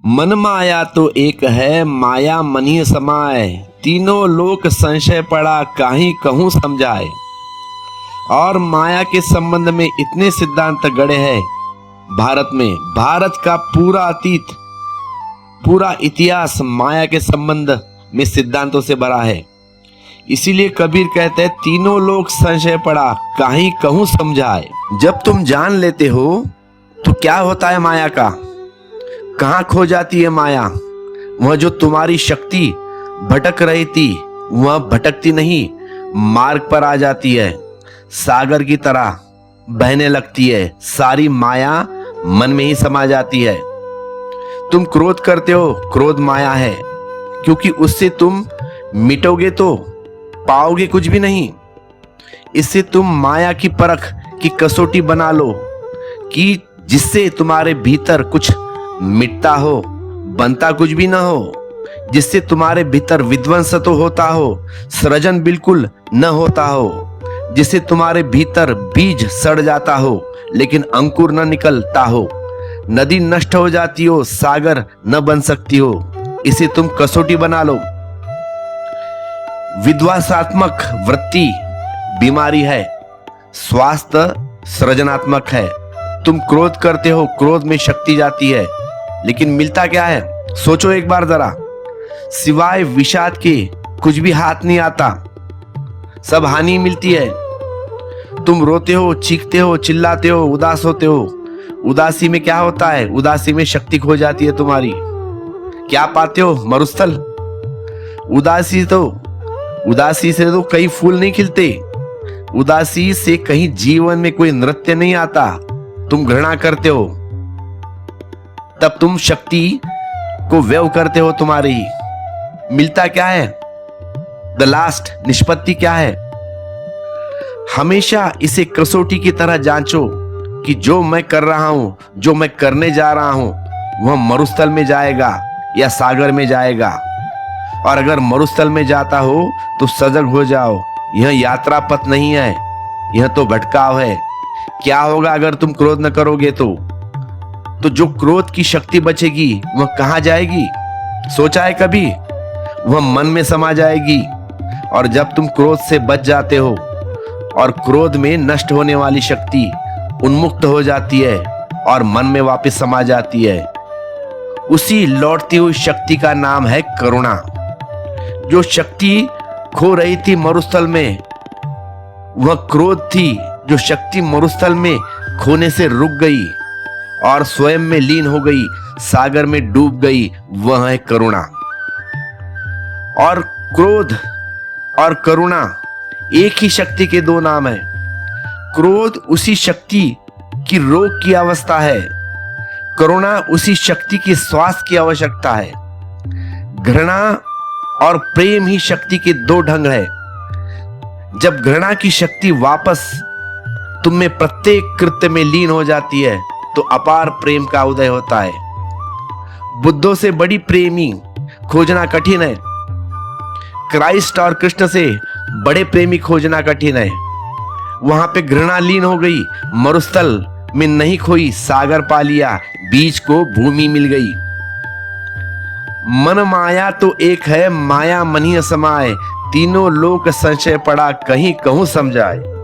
मन माया तो एक है, माया मनी समाए। तीनों लोक संशय पड़ा, काहीं कहूँ समझाए। और माया के संबंध में इतने सिद्धांत गढ़े हैं भारत में। भारत का पूरा अतीत, पूरा इतिहास माया के संबंध में सिद्धांतों से भरा है। इसीलिए कबीर कहते हैं, तीनों लोक संशय पड़ा, काहीं कहूँ समझाए। जब तुम जान लेते हो तो क्या होता है माया का, कहाँ खो जाती है माया। वह जो तुम्हारी शक्ति भटक रही थी, वह भटकती नहीं, मार्ग पर आ जाती है, सागर की तरह बहने लगती है। सारी माया मन में ही समा जाती है। तुम क्रोध करते हो, क्रोध माया है, क्योंकि उससे तुम मिटोगे तो पाओगे कुछ भी नहीं। इससे तुम माया की परख की कसौटी बना लो कि जिससे तुम्हारे भीतर कुछ मिटता हो, बनता कुछ भी ना हो, जिससे तुम्हारे भीतर विध्वंस तो होता हो, सृजन बिल्कुल न होता हो, जिससे तुम्हारे भीतर बीज सड़ जाता हो लेकिन अंकुर न निकलता हो, नदी नष्ट हो जाती हो, सागर न बन सकती हो। इसे तुम कसौटी बना लो। विध्वंसात्मक वृत्ति बीमारी है, स्वास्थ्य सृजनात्मक है। तुम क्रोध करते हो, क्रोध में शक्ति जाती है, लेकिन मिलता क्या है? सोचो एक बार जरा। सिवाय विषाद के कुछ भी हाथ नहीं आता, सब हानि मिलती है। तुम रोते हो, चीखते हो, चिल्लाते हो, उदास होते हो। उदासी में क्या होता है? उदासी में शक्ति खो जाती है तुम्हारी। क्या पाते हो? मरुस्थल। उदासी से तो कई फूल नहीं खिलते, उदासी से कहीं जीवन में कोई नृत्य नहीं आता। तुम घृणा करते हो, तब तुम शक्ति को व्यय करते हो तुम्हारी ही। मिलता क्या है? द लास्ट निष्पत्ति क्या है? हमेशा इसे कसौटी की तरह जांचो कि जो मैं कर रहा हूं, जो मैं करने जा रहा हूं, वह मरुस्थल में जाएगा या सागर में जाएगा। और अगर मरुस्थल में जाता हो तो सजग हो जाओ, यह यात्रा पथ नहीं है, यह तो भटकाव है। क्या होगा अगर तुम क्रोध न करोगे तो जो क्रोध की शक्ति बचेगी वह कहां जाएगी? सोचा है कभी? वह मन में समा जाएगी। और जब तुम क्रोध से बच जाते हो और क्रोध में नष्ट होने वाली शक्ति उन्मुक्त हो जाती है और मन में वापस समा जाती है, उसी लौटती हुई शक्ति का नाम है करुणा। जो शक्ति खो रही थी मरुस्थल में, वह क्रोध थी। जो शक्ति मरुस्थल में खोने से रुक गई और स्वयं में लीन हो गई, सागर में डूब गई, वह है करुणा। और क्रोध और करुणा एक ही शक्ति के दो नाम हैं। क्रोध उसी शक्ति की रोग की अवस्था है, करुणा उसी शक्ति की स्वास्थ्य की आवश्यकता है। घृणा और प्रेम ही शक्ति के दो ढंग है। जब घृणा की शक्ति वापस तुम में प्रत्येक कृत्य में लीन हो जाती है तो अपार प्रेम का उदय होता है। बुद्धों से बड़ी प्रेमी खोजना कठिन है, क्राइस्ट और कृष्ण से बड़े प्रेमी खोजना कठिन है। वहां पे घृणा लीन हो गई, मरुस्थल में नहीं खोई, सागर पा लिया, बीज को भूमि मिल गई। मन माया तो एक है, माया मनी समाए। तीनों लोक संशय पड़ा, कहीं कहूं समझाए।